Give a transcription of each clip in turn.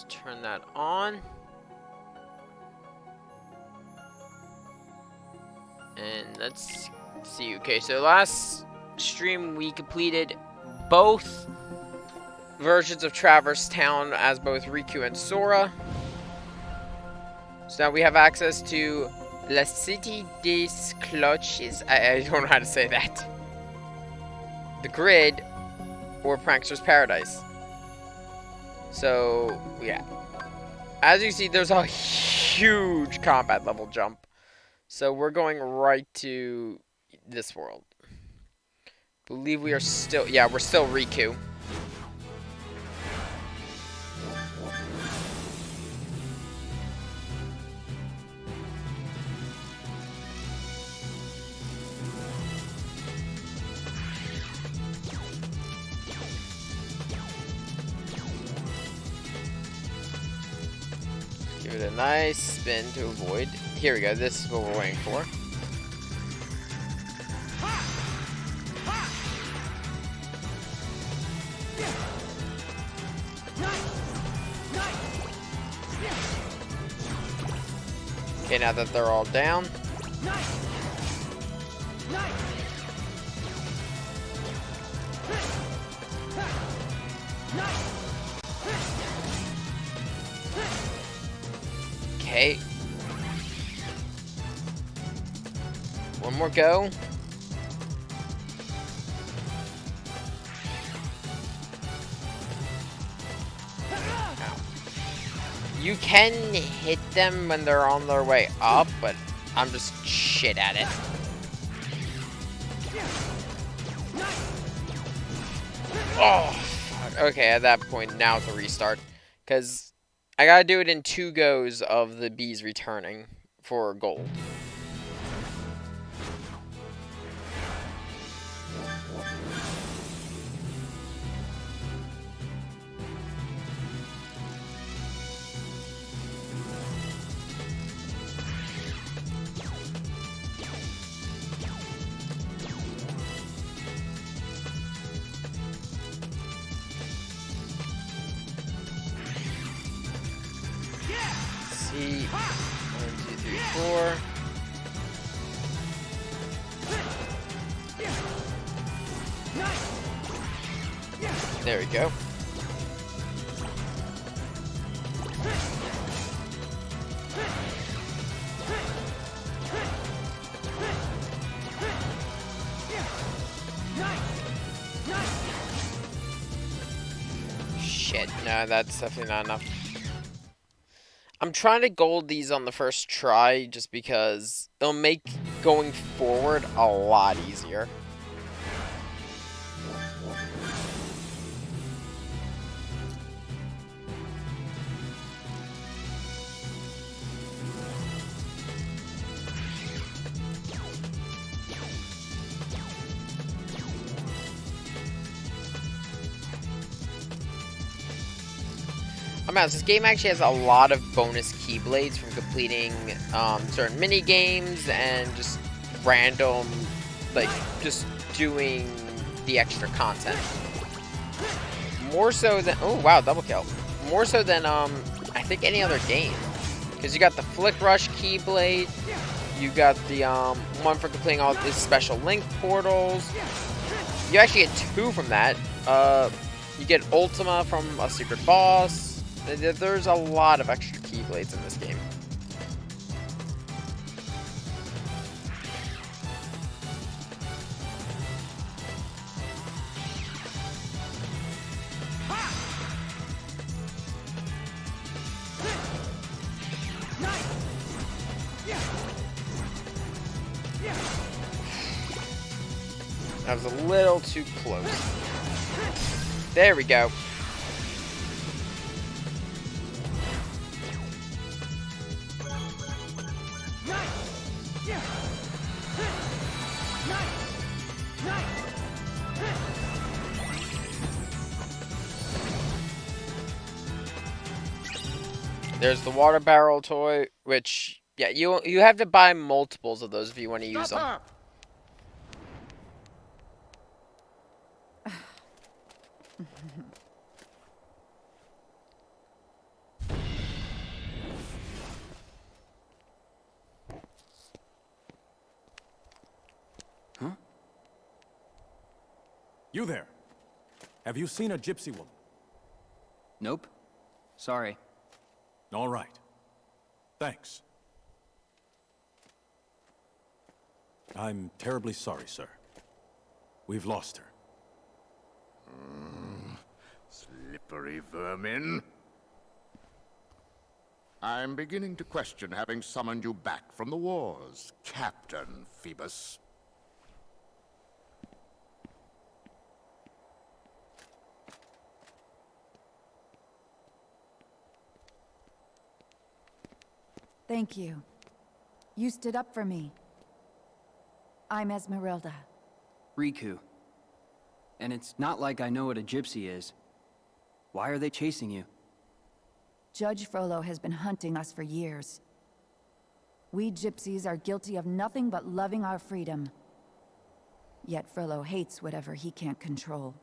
turn that on. And let's see. Okay, so last stream we completed both versions of Traverse Town as both Riku and Sora. So now we have access to La Cité des Cloches. I don't know how to say that. The Grid, or Prankster's Paradise. So, yeah. As you see, there's a huge combat level jump. So we're going right to this world. Believe we are still... Yeah, we're still Riku. Give it a nice spin to avoid. Here we go. This is what we're waiting for. Okay, now that they're all down. Okay. One more go. You can hit them when they're on their way up, but I'm just shit at it. Oh, fuck. Okay, at that point, now it's a restart. Because I gotta do it in 2 goes of the bees returning for gold. See, 1, 2, 3, 4. There we go. Shit, no, that's definitely not enough. I'm trying to gold these on the first try just because it'll make going forward a lot easier. This game actually has a lot of bonus Keyblades from completing certain mini games and just random, like, just doing the extra content. More so than, oh wow, double kill. More so than I think any other game, because you got the Flick Rush Keyblade, you got the one for completing all these special link portals. You actually get 2 from that. You get Ultima from a secret boss. There's a lot of extra Keyblades in this game. That was a little too close. There we go. There's the water barrel toy, which, yeah, you have to buy multiples of those if you want to use them. You there. Have you seen a gypsy woman? Nope. Sorry. All right. Thanks. I'm terribly sorry, sir. We've lost her. Slippery vermin. I'm beginning to question having summoned you back from the wars, Captain Phoebus. Thank you. You stood up for me. I'm Esmeralda. Riku. And it's not like I know what a gypsy is. Why are they chasing you? Judge Frollo has been hunting us for years. We gypsies are guilty of nothing but loving our freedom. Yet Frollo hates whatever he can't control.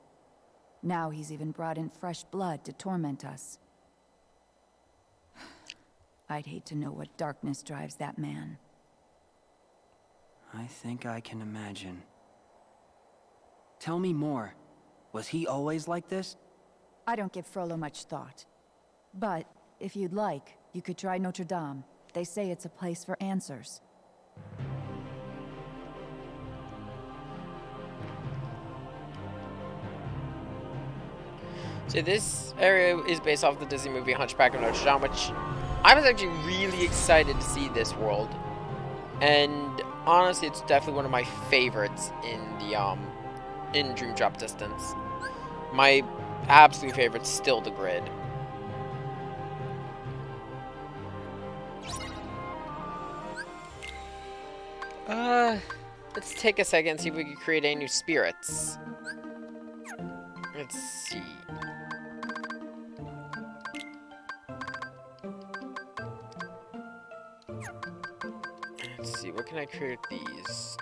Now he's even brought in fresh blood to torment us. I'd hate to know what darkness drives that man. I think I can imagine. Tell me more. Was he always like this? I don't give Frollo much thought. But, if you'd like, you could try Notre Dame. They say it's a place for answers. So this area is based off the Disney movie Hunchback of Notre Dame, which I was actually really excited to see this world. And honestly, it's definitely one of my favorites in the in Dream Drop Distance. My absolute favorite's still the grid. Let's take a second and see if we can create any new spirits. Let's see. Let's see, what can I create with these?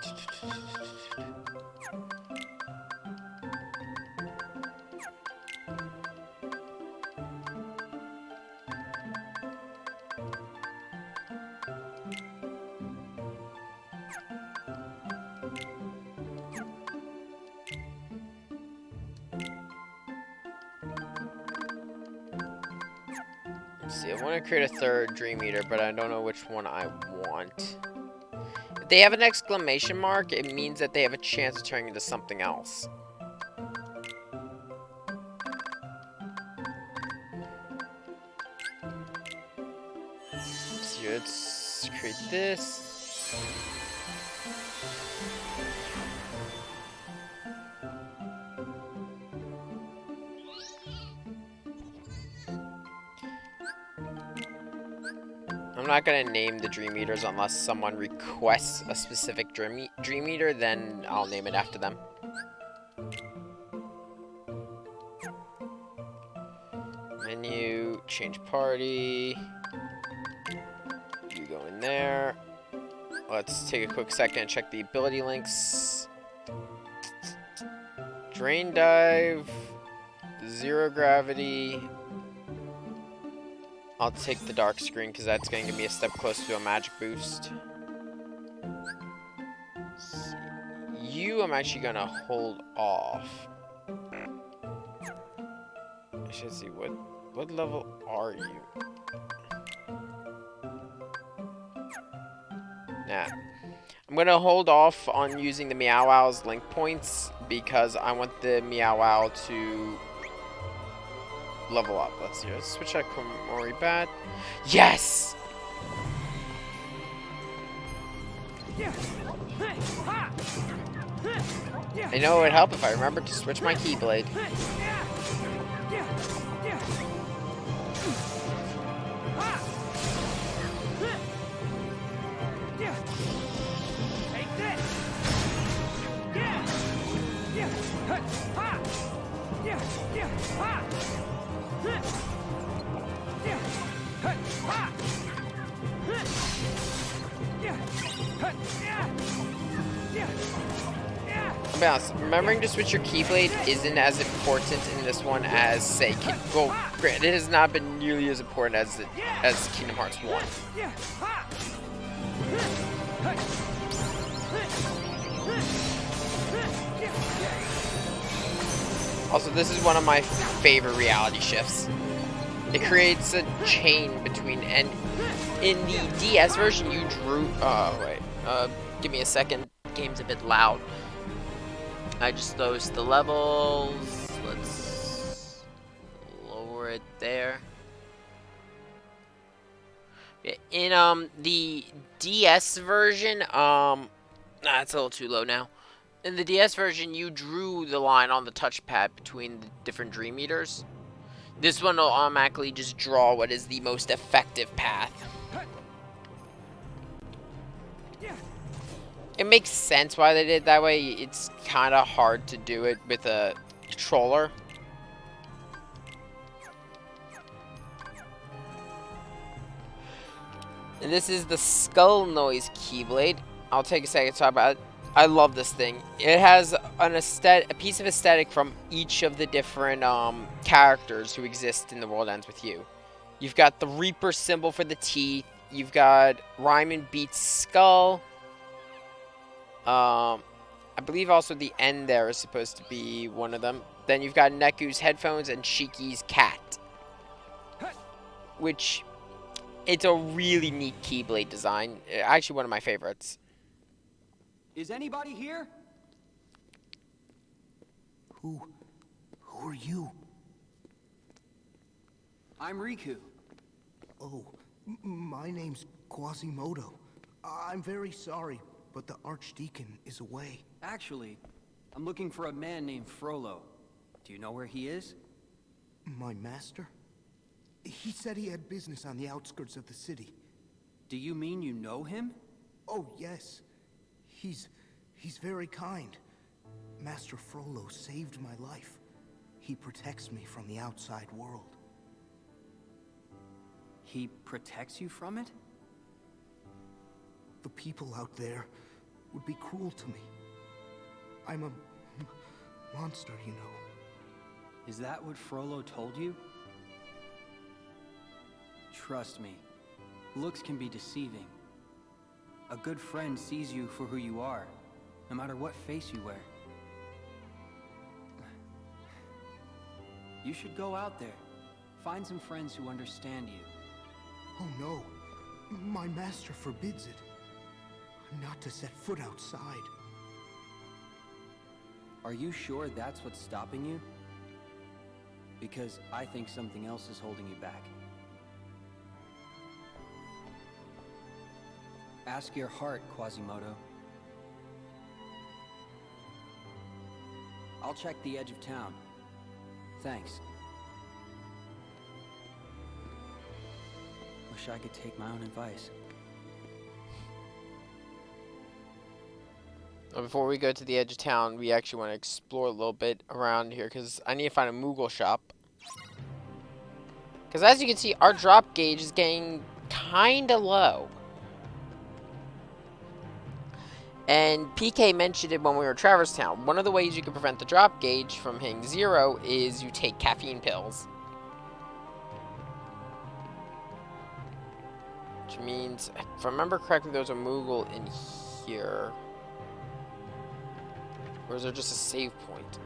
Let's see, I want to create a third Dream Eater, but I don't know which one I want. If they have an exclamation mark, it means that they have a chance of turning into something else. So let's create this. I'm not gonna name the Dream Eaters unless someone requests a specific Dream Eater, then I'll name it after them. Menu, change party. You go in there. Let's take a quick second and check the ability links. Drain Dive, Zero Gravity. I'll take the dark screen because that's going to give me a step closer to a magic boost. You, I'm actually going to hold off. I should see, what level are you? Nah. I'm going to hold off on using the Meow Owl's link points because I want the Meow Owl to level up. Let's see. Let's switch out Komori Bat. Yes! I know it would help if I remembered to switch my Keyblade. I'll be honest, remembering to switch your Keyblade isn't as important in this one as, say, well, granted, it has not been nearly as important as Kingdom Hearts 1. Also, this is one of my favorite reality shifts. It creates a chain between, and in the DS version you drew, give me a second, game's a bit loud. I just closed the levels, let's lower it there. In the DS version, it's a little too low now. In the DS version, you drew the line on the touchpad between the different Dream Eaters. This one will automatically just draw what is the most effective path. It makes sense why they did it that way. It's kind of hard to do it with a controller. And this is the Skull Noise Keyblade. I'll take a second to talk about it. I love this thing. It has a piece of aesthetic from each of the different characters who exist in The World Ends With You. You've got the Reaper symbol for the teeth. You've got Ryman Beat's skull. I believe also the end there is supposed to be one of them. Then you've got Neku's headphones and Shiki's cat. Which, it's a really neat Keyblade design. Actually one of my favorites. Is anybody here? Who are you? I'm Riku. Oh, my name's Quasimodo. I'm very sorry, but the Archdeacon is away. Actually, I'm looking for a man named Frollo. Do you know where he is? My master? He said he had business on the outskirts of the city. Do you mean you know him? Oh, yes. He's very kind. Master Frollo saved my life. He protects me from the outside world. He protects you from it? The people out there would be cruel to me. I'm a monster, you know. Is that what Frollo told you? Trust me, looks can be deceiving. A good friend sees you for who you are, no matter what face you wear. You should go out there, find some friends who understand you. Oh no, my master forbids it. I'm not to set foot outside. Are you sure that's what's stopping you? Because I think something else is holding you back. Ask your heart, Quasimodo. I'll check the edge of town. Thanks. Wish I could take my own advice. Before we go to the edge of town, we actually want to explore a little bit around here, because I need to find a Moogle shop. Because as you can see, our drop gauge is getting kind of low. And PK mentioned it when we were in Traverse Town. One of the ways you can prevent the drop gauge from hitting 0 is you take caffeine pills. Which means, if I remember correctly, there's a Moogle in here. Or is there just a save point?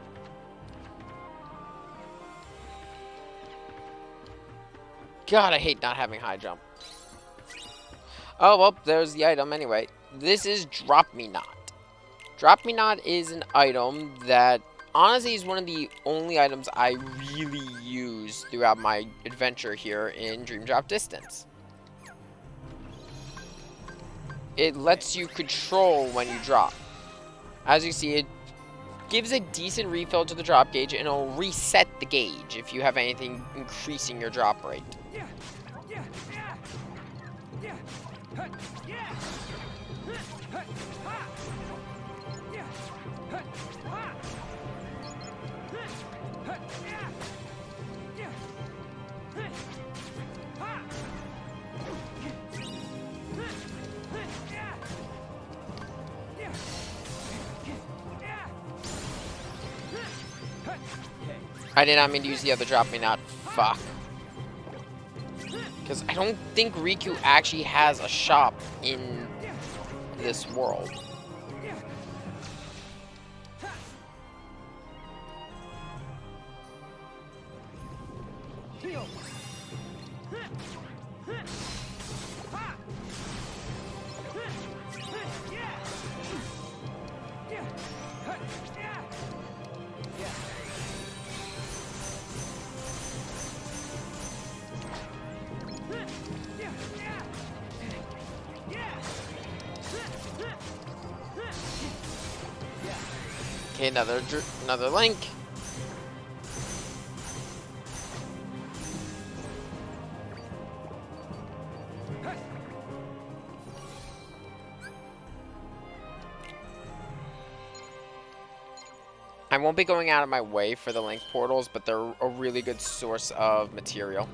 God, I hate not having high jump. Oh, well, there's the item anyway. This is Drop Me Not. Drop Me Not is an item that honestly is one of the only items I really use throughout my adventure here in Dream Drop Distance. It lets you control when you drop. As you see, it gives a decent refill to the drop gauge, and it'll reset the gauge if you have anything increasing your drop rate. I did not mean to use the other Drop Me Not. Fuck. Because I don't think Riku actually has a shop in this world. Okay, another link. I won't be going out of my way for the link portals, but they're a really good source of material.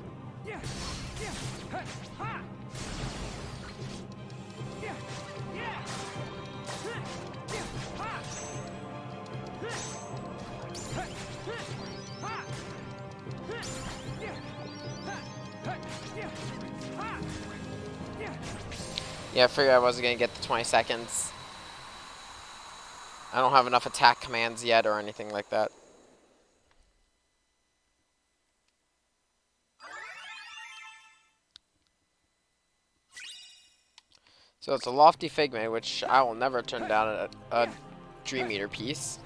Yeah, I figured I wasn't going to get the 20 seconds. I don't have enough attack commands yet or anything like that. So it's a lofty figment, which I will never turn down a Dream Eater piece.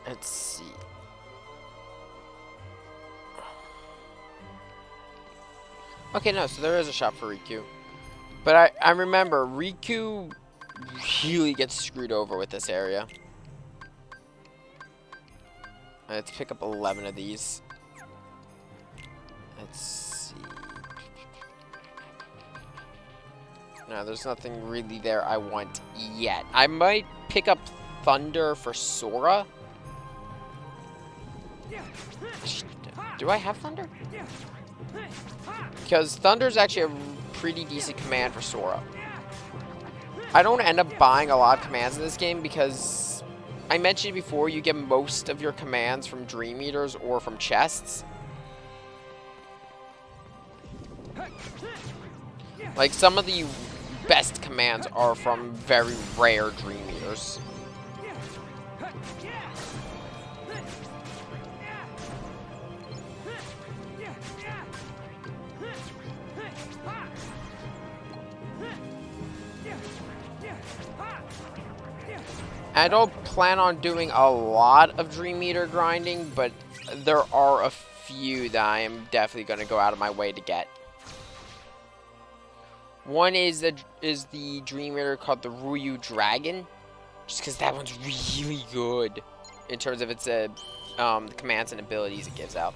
Let's see. Okay, no, so there is a shop for Riku. But I remember, Riku really gets screwed over with this area. Let's pick up 11 of these. Let's see. No, there's nothing really there I want yet. I might pick up Thunder for Sora. Do I have Thunder? Because Thunder's actually a pretty decent command for Sora. I don't end up buying a lot of commands in this game because I mentioned before you get most of your commands from Dream Eaters or from chests. Like some of the best commands are from very rare Dream Eaters. I don't plan on doing a lot of Dream Eater grinding, but there are a few that I am definitely going to go out of my way to get. One is the Dream Eater called the Rouyu Dragon, just because that one's really good in terms of its the commands and abilities it gives out.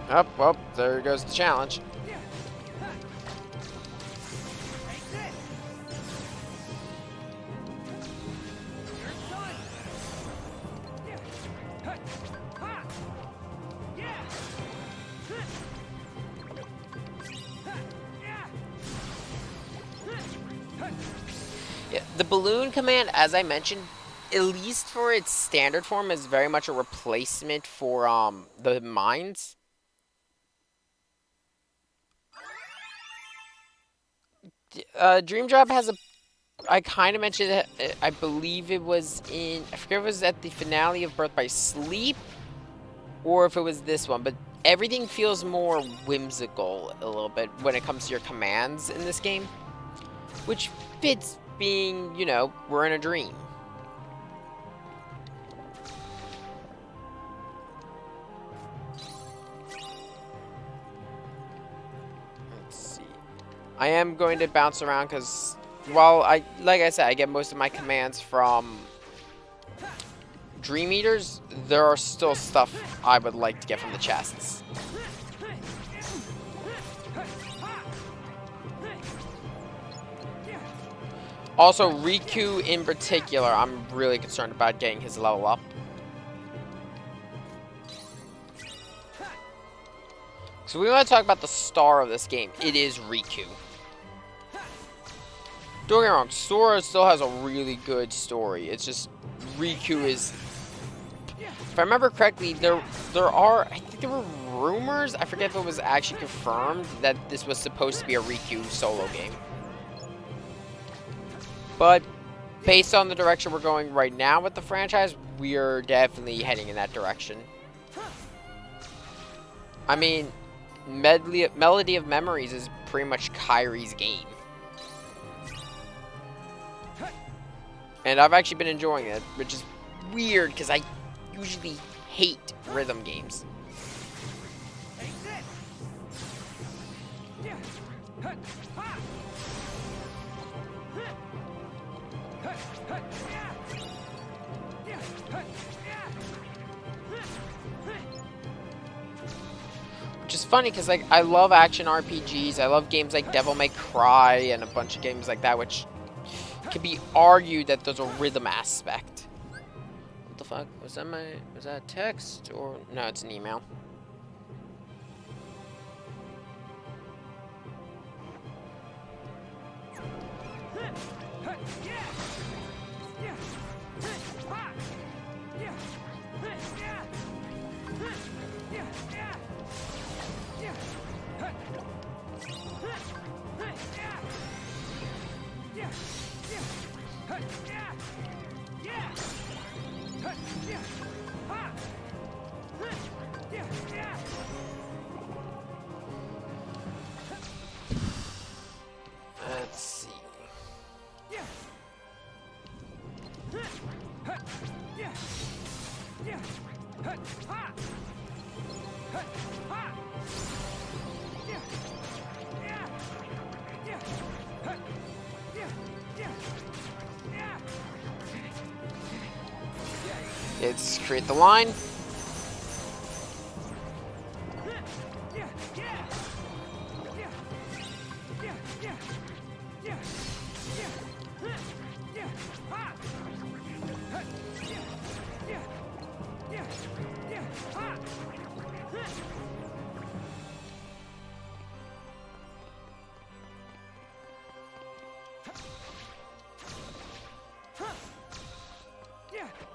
Up, well, there goes the challenge. Yeah, the balloon command, as I mentioned, at least for its standard form, is very much a replacement for the mines. Dream Drop has a... I kind of mentioned it, I believe it was in... I forget if it was at the finale of Birth by Sleep, or if it was this one, but everything feels more whimsical a little bit when it comes to your commands in this game. Which fits being, you know, we're in a dream. I am going to bounce around because, well, like I said, I get most of my commands from Dream Eaters. There are still stuff I would like to get from the chests. Also, Riku in particular, I'm really concerned about getting his level up. So we want to talk about the star of this game. It is Riku. Don't get me wrong, Sora still has a really good story. It's just Riku is. If I remember correctly, there are, I think there were rumors. I forget if it was actually confirmed that this was supposed to be a Riku solo game. But based on the direction we're going right now with the franchise, we are definitely heading in that direction. I mean, Melody of Memories is pretty much Kyrie's game. And I've actually been enjoying it, which is weird because I usually hate rhythm games. Which is funny because, like, I love action RPGs. I love games like Devil May Cry and a bunch of games like that, which could be argued that there's a rhythm aspect. What the fuck? Was that text? Or no, it's an email. Let's see. Let's create the line.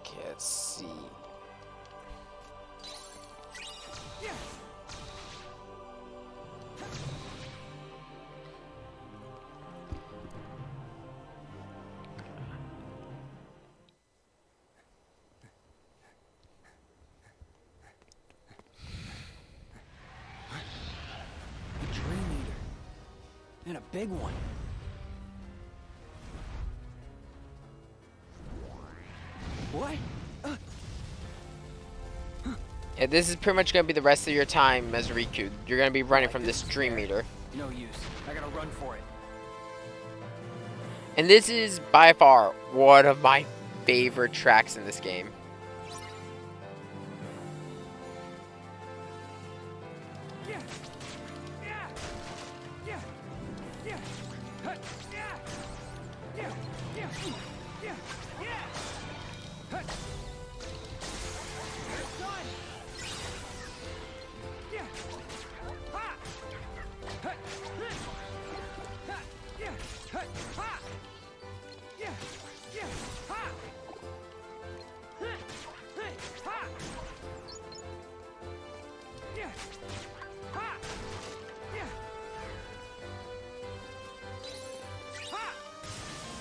Okay, let's see. A dream eater. And a big one. What? Yeah, this is pretty much going to be the rest of your time as Riku. You're going to be running from this Dream Eater. No use. I gotta run for it. And this is by far one of my favorite tracks in this game.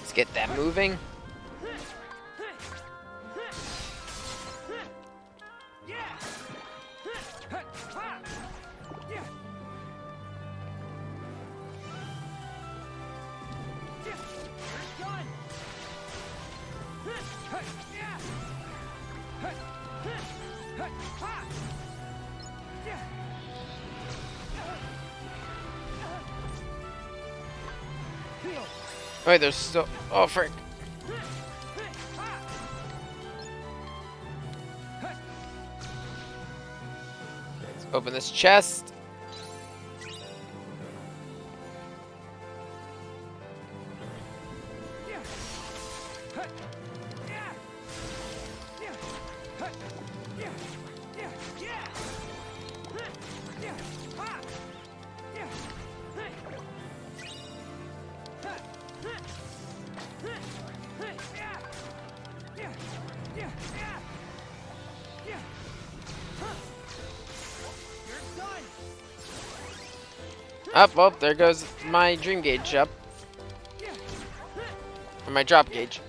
Let's get that moving. Wait, there's still. Oh, frick. Let's open this chest. Up, well, there goes my dream gauge up. Or my drop gauge.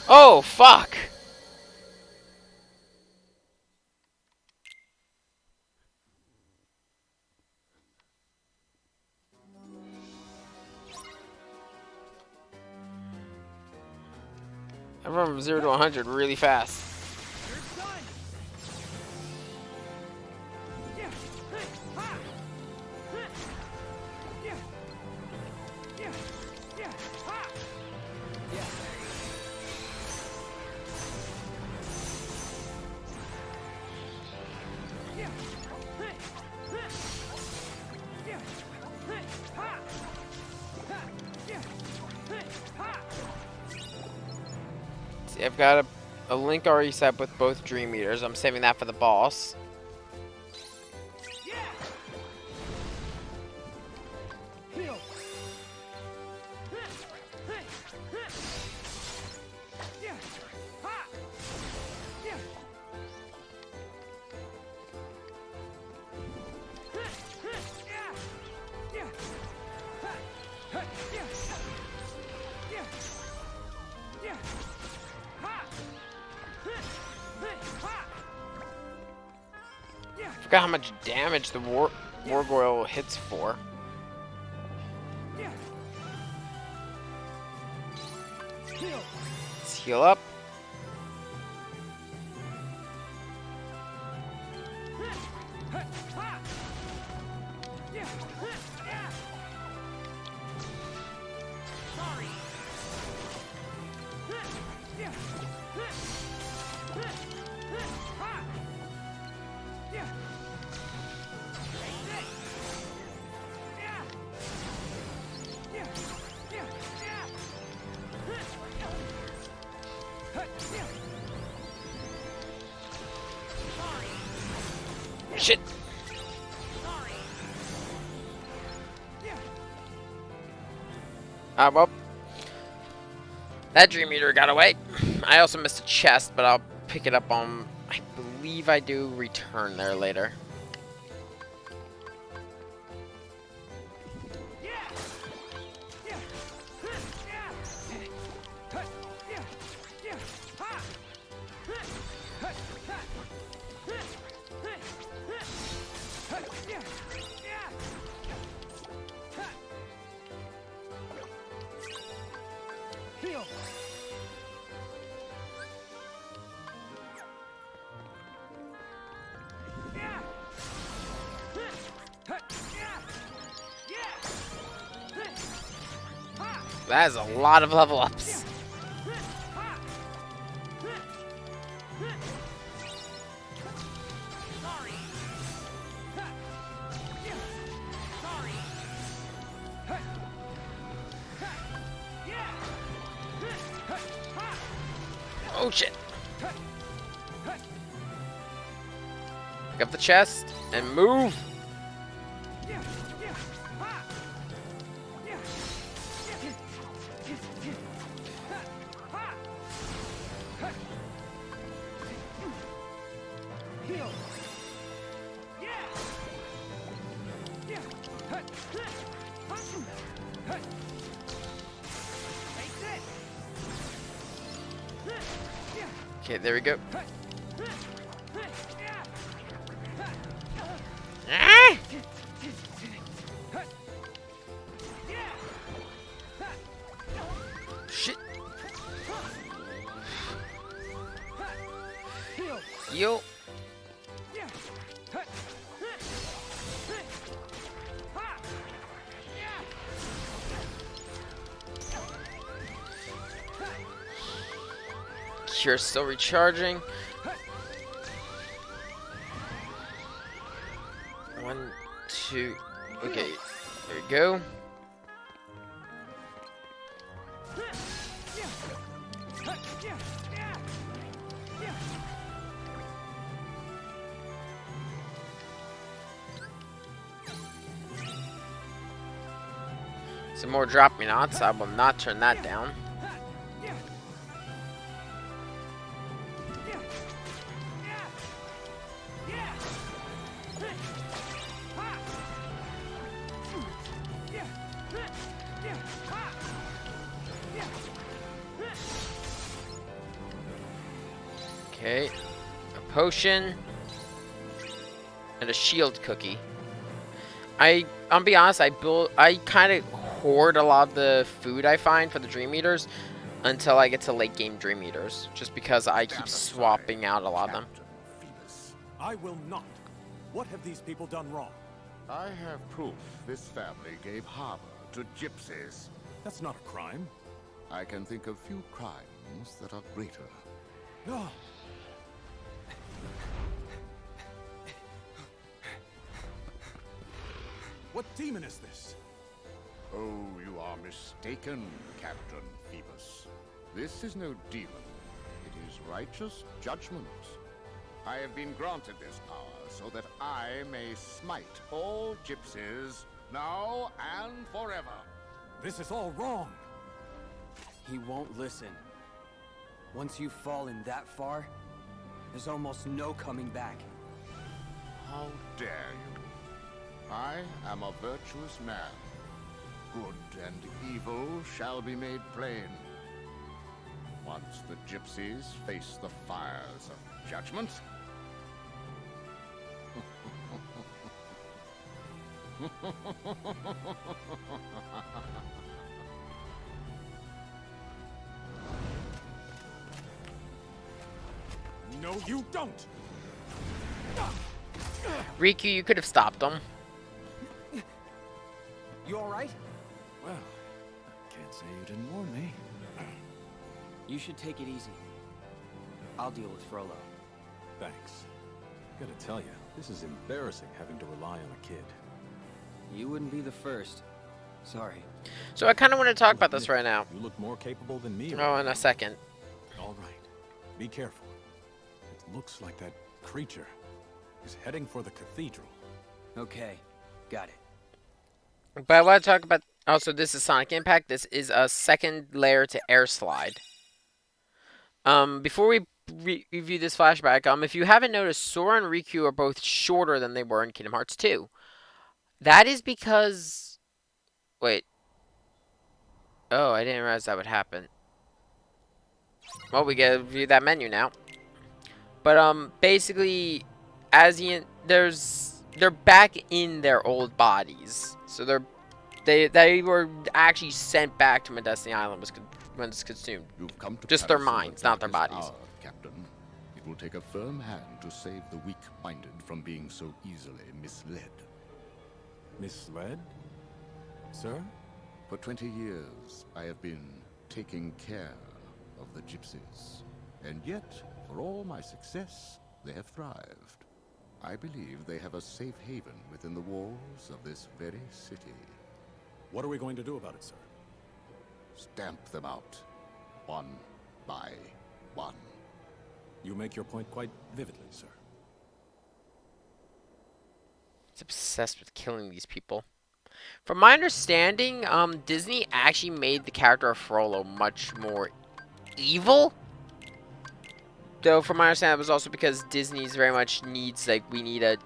Oh, fuck! I run from 0 to 100 really fast. See, I've got a link already set up with both Dream Eaters. I'm saving that for the boss. Forgot how much damage the Gargoyle hits for. Let's heal up. Shit. Well, that Dream Eater got away. I also missed a chest, but I'll pick it up on, I believe I do return there later. That is a lot of level ups. Oh shit. Pick up the chest and move. Okay, there we go. Ah! Shit. Yo. Cure's still recharging. 1, 2. Okay, there we go. Some more drop me nots. I will not turn that down. Okay, a potion and a shield cookie. I'll be honest, I kind of hoard a lot of the food I find for the Dream Eaters until I get to late game Dream Eaters, just because I keep swapping out a lot of them. I will not. What have these people done wrong? I have proof this family gave harbor to gypsies. That's not a crime. I can think of few crimes that are greater. Ah. What demon is this? Oh, you are mistaken, Captain Phoebus. This is no demon. It is righteous judgment. I have been granted this power so that I may smite all gypsies, now and forever. This is all wrong. He won't listen. Once you've fallen that far, there's almost no coming back. How dare you? I am a virtuous man. Good and evil shall be made plain. Once the gypsies face the fires of judgment, No, you don't. Riku, you could have stopped them. You alright? Well, can't say you didn't warn me. You should take it easy. I'll deal with Frollo. Thanks. Gotta tell you, this is embarrassing having to rely on a kid. You wouldn't be the first. Sorry. So I kind of want to talk about this right now. You look more capable than me. Oh, in a second. All right. Be careful. It looks like that creature is heading for the cathedral. Okay, got it. But I want to talk about... Also, this is Sonic Impact. This is a second layer to Air Slide. Before we review this flashback, if you haven't noticed, Sora and Riku are both shorter than they were in Kingdom Hearts 2. That is because... Wait. Oh, I didn't realize that would happen. Well, we gotta review that menu now. But, basically, they're back in their old bodies. So they were actually sent back to Medicine Island when it's consumed. you've come to Just their Paris minds, at not their this bodies. hour, Captain. It will take a firm hand to save the weak-minded from being so easily misled. Misled? Sir? For 20 years, I have been taking care of the gypsies. And yet, for all my success, they have thrived. I believe they have a safe haven within the walls of this very city. What are we going to do about it, sir? Stamp them out, one by one. You make your point quite vividly, sir. It's obsessed with killing these people. From my understanding, Disney actually made the character of Frollo much more evil. Though, from my understanding, it was also because Disney's very much needs, like, we need a...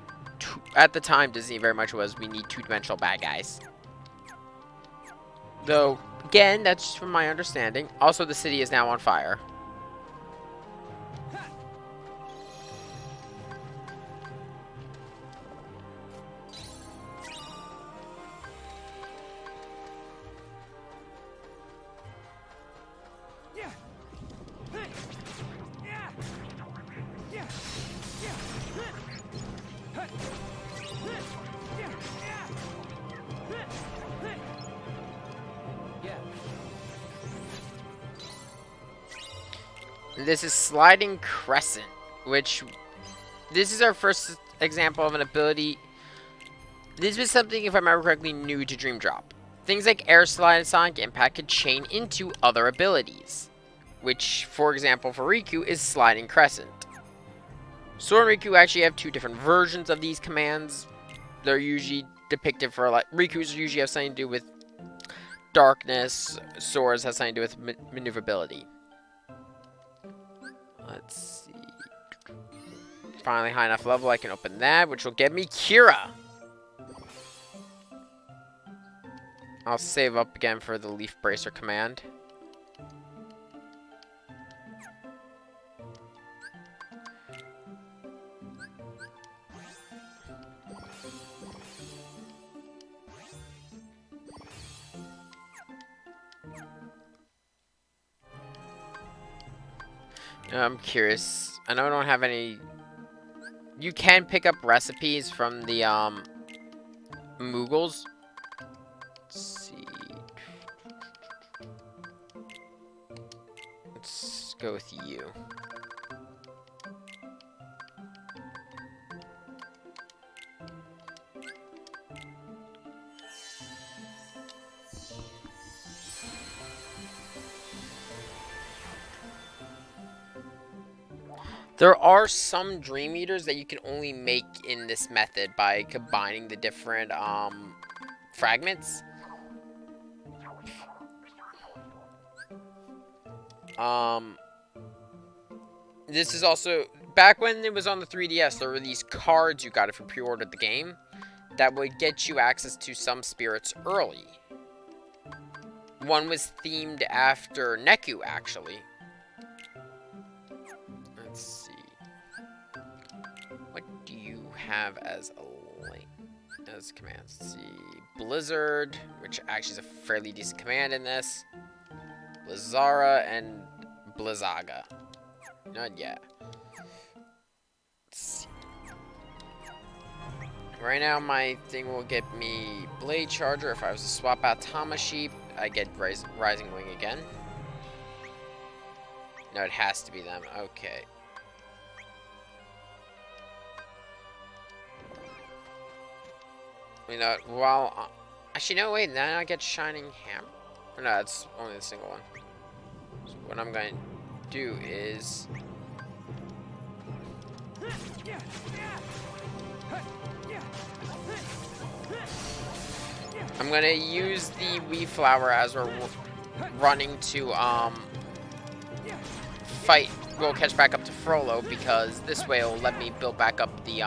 At the time, Disney very much was, we need two-dimensional bad guys. Though, again, that's just from my understanding. Also, the city is now on fire. This is Sliding Crescent, which this is our first example of an ability. This was something, if I remember correctly, new to Dream Drop. Things like Air Slide and Sonic Impact could chain into other abilities, which, for example, for Riku is Sliding Crescent. Sora and Riku actually have two different versions of these commands. They're usually depicted for, like, Riku's usually have something to do with darkness. Swords has something to do with maneuverability. Let's see. Finally high enough level I can open that, which will get me Kira. I'll save up again for the Leaf Bracer command. I'm curious. I know I don't have any... You can pick up recipes from the, Moogles. Let's see. Let's go with you. There are some Dream Eaters that you can only make in this method by combining the different fragments. This is also back when it was on the 3DS. There were these cards you got if you pre-ordered the game that would get you access to some spirits early. One was themed after Neku, actually. Let's see. What do you have as a link? As commands? Let's see. Blizzard, which actually is a fairly decent command in this. Blizzara and Blizzaga. Not yet. Let's see. Right now, my thing will get me Blade Charger. If I was to swap out Tamashii, I get Rising Wing again. No, it has to be them. Okay. You know, well, actually, no, wait, now I get Shining Hammer. No, that's only the single one. So what I'm going to do is... I'm going to use the Wii Flower as we're running to, fight. We'll catch back up to Frollo, because this way it'll let me build back up the,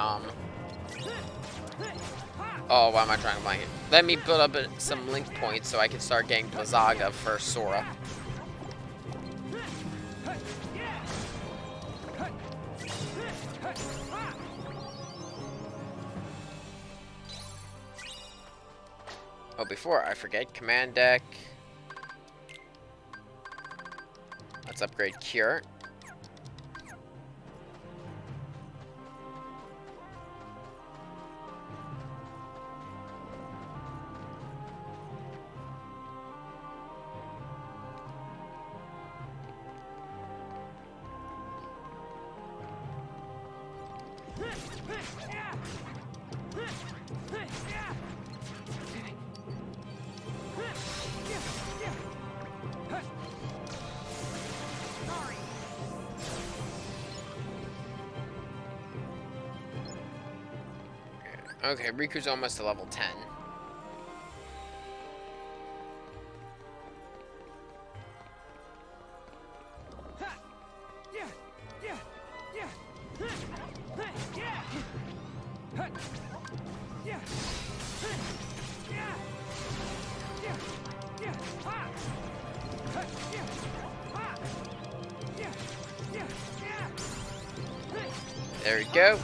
Oh, why am I trying to blank it? Let me build up some link points so I can start getting Blizzaga for Sora. Oh, before I forget, command deck. Let's upgrade Cure. Okay, Riku's almost to level 10. There we go.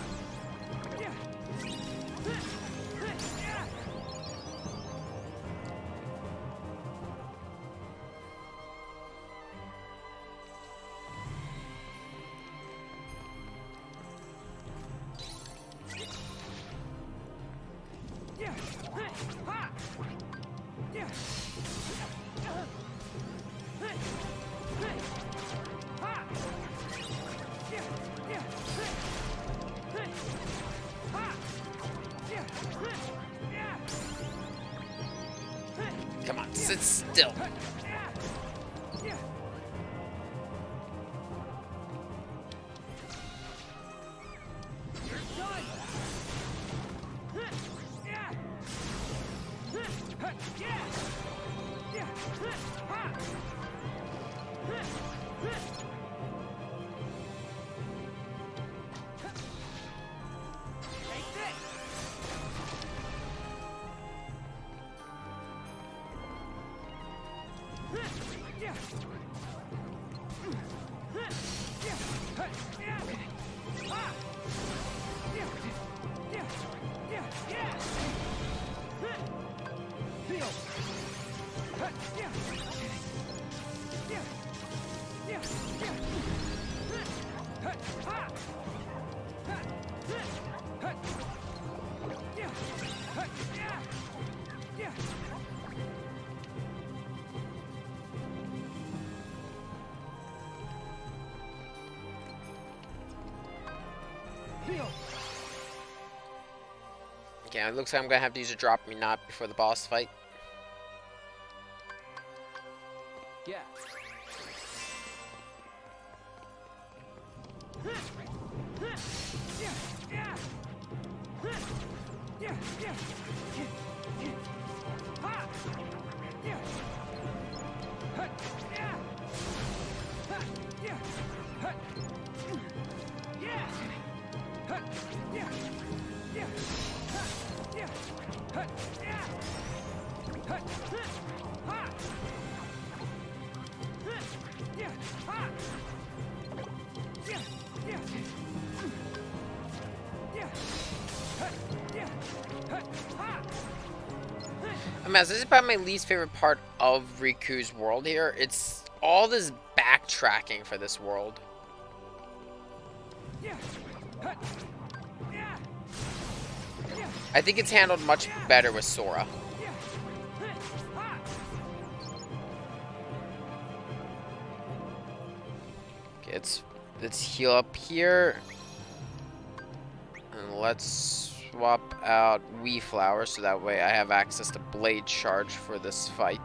Come on, sit still. Okay, it looks like I'm gonna have to use a drop me not before the boss fight. Yeah. I mean, this is probably my least favorite part of Riku's world here. It's all this backtracking for this world. I think it's handled much better with Sora. Okay, let's heal up here. And let's swap out Wii Flower so that way I have access to Blade Charge for this fight.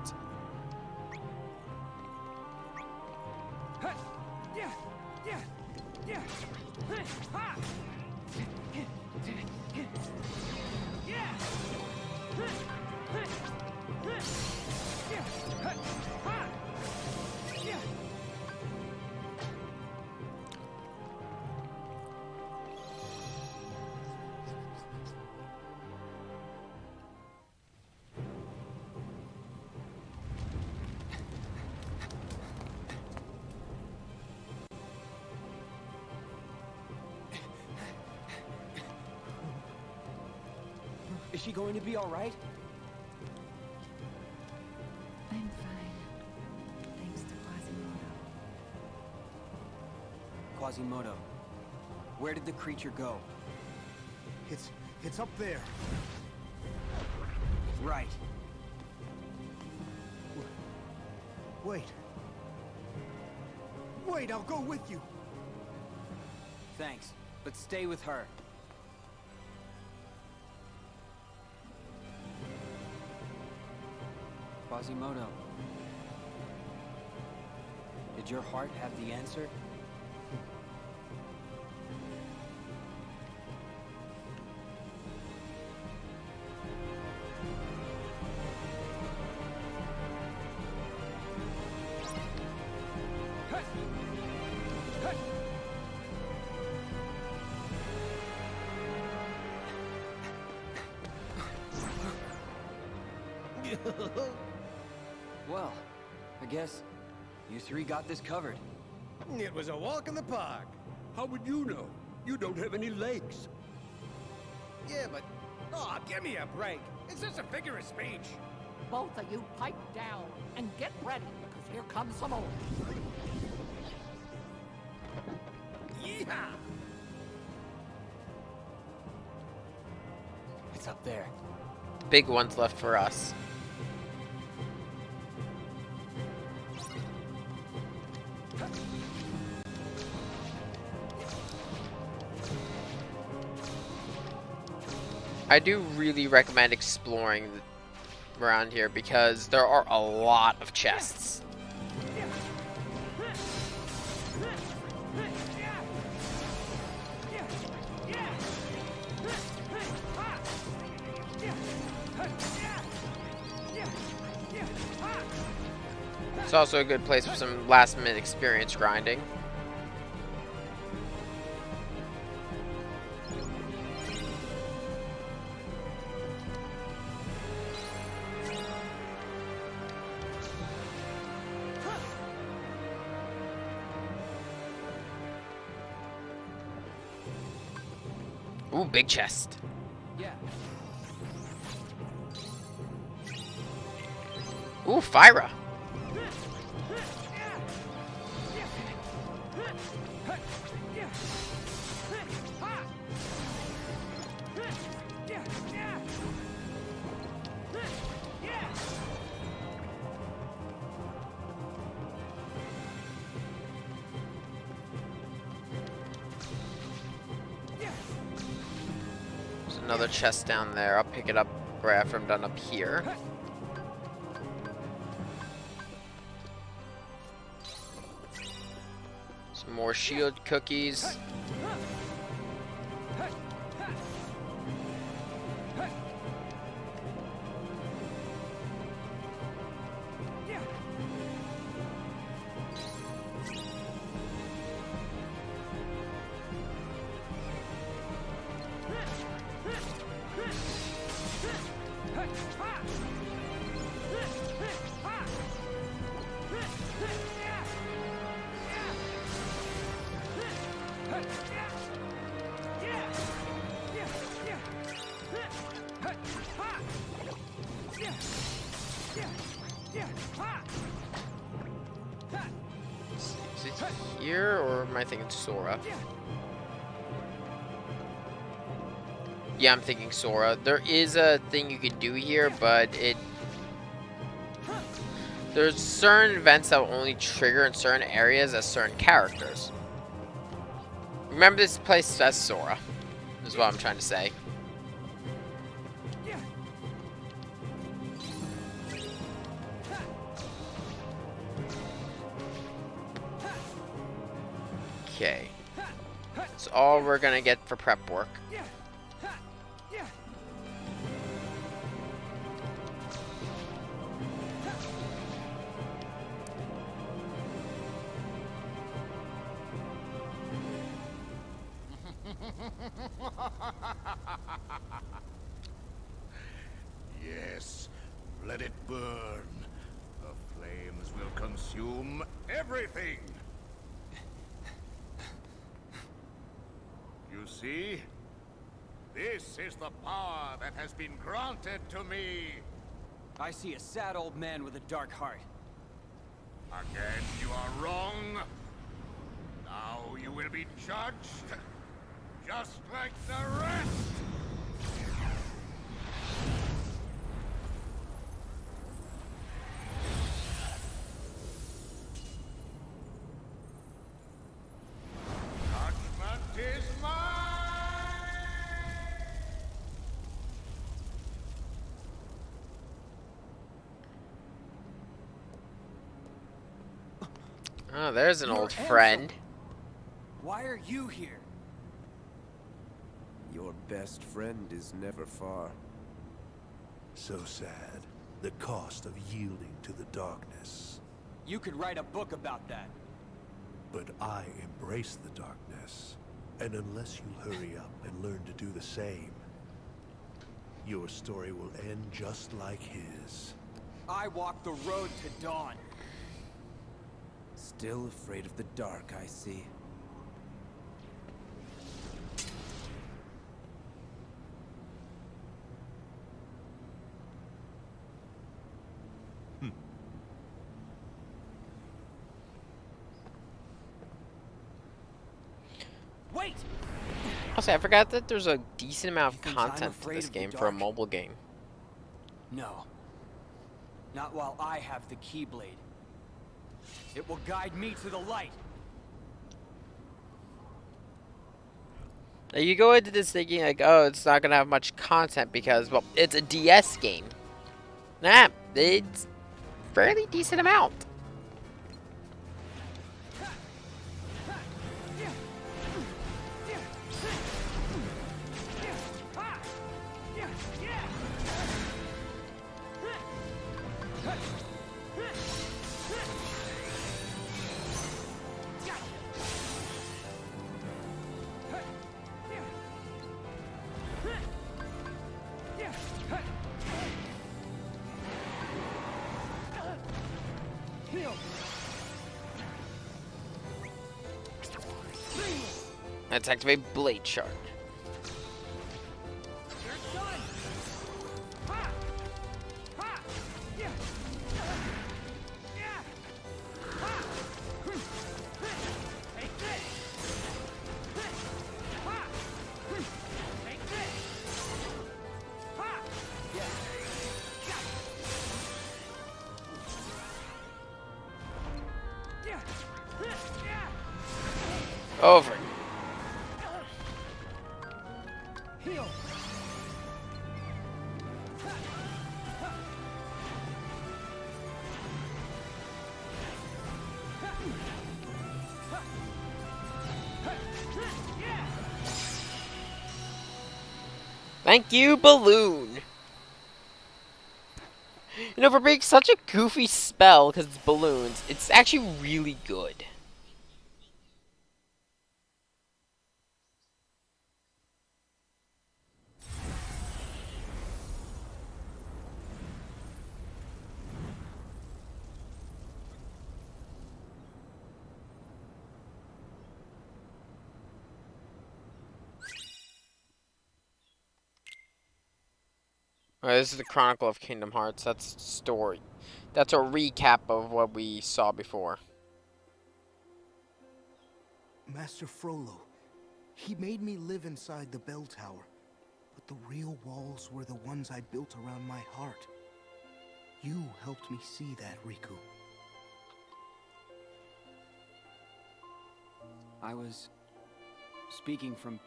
Is she going to be all right? I'm fine. Thanks to Quasimodo. Quasimodo. Where did the creature go? It's up there. Right. Wait. Wait, I'll go with you. Thanks, but stay with her. Quasimodo. Did your heart have the answer? Well, I guess you three got this covered. It was a walk in the park. How would you know? You don't have any legs. Yeah, but... Oh, give me a break. It's just a figure of speech. Both of you pipe down and get ready, because here comes some more. Yeehaw! It's up there. The big one's left for us. I do really recommend exploring around here because there are a lot of chests. It's also a good place for some last-minute experience grinding. Ooh, big chest. Yeah. Ooh, Fyra. There's another chest down there. I'll pick it up right after I'm done up here. Some more shield cookies. Is it here, or am I thinking Sora? Yeah, I'm thinking Sora. There is a thing you can do here, but there's certain events that will only trigger in certain areas as certain characters. Remember, this place says Sora, is what I'm trying to say. Okay. That's all we're gonna get for prep work. Yes, let it burn. The flames will consume everything. You see? This is the power that has been granted to me. I see a sad old man with a dark heart. Again, you are wrong. Now you will be judged, just like the rest. Judgment is mine. Oh, there's an You're old Ansel. friend. Why are you here? Your best friend is never far. So sad. The cost of yielding to the darkness. You could write a book about that. But I embrace the darkness. And unless you hurry up and learn to do the same, your story will end just like his. I walk the road to dawn. Still afraid of the dark, I see. Wait! Also, I forgot that there's a decent amount of You think I'm content to afraid this of the game for a dark? mobile game. No. Not while I have the Keyblade. It will guide me to the light. Now, you go into this thinking like, oh, it's not gonna have much content because, well, it's a DS game. Nah, it's fairly decent amount. Let's activate Blade Charge. Over. Heal. Thank you, Balloon. You know, for being such a goofy spell, because it's balloons, it's actually really good. Alright, this is the Chronicle of Kingdom Hearts. That's story. That's a recap of what we saw before. Master Frollo, he made me live inside the bell tower, but the real walls were the ones I built around my heart. You helped me see that, Riku. I was speaking from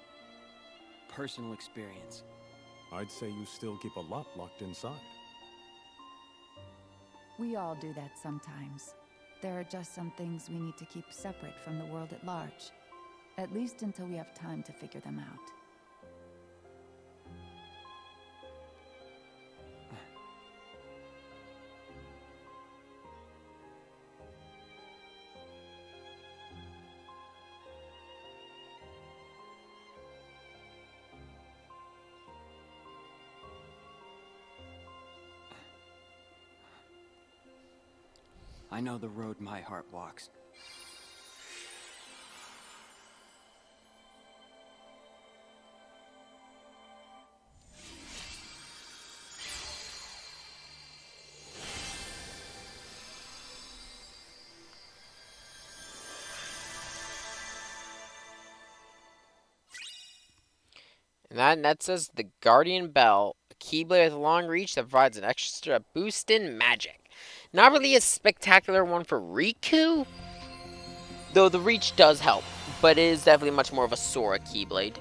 personal experience. I'd say you still keep a lot locked inside. We all do that sometimes. There are just some things we need to keep separate from the world at large. At least until we have time to figure them out. I know the road my heart walks. And that says the Guardian Bell, a Keyblade with a long reach that provides an extra boost in magic. Not really a spectacular one for Riku, though the reach does help, but it is definitely much more of a Sora Keyblade.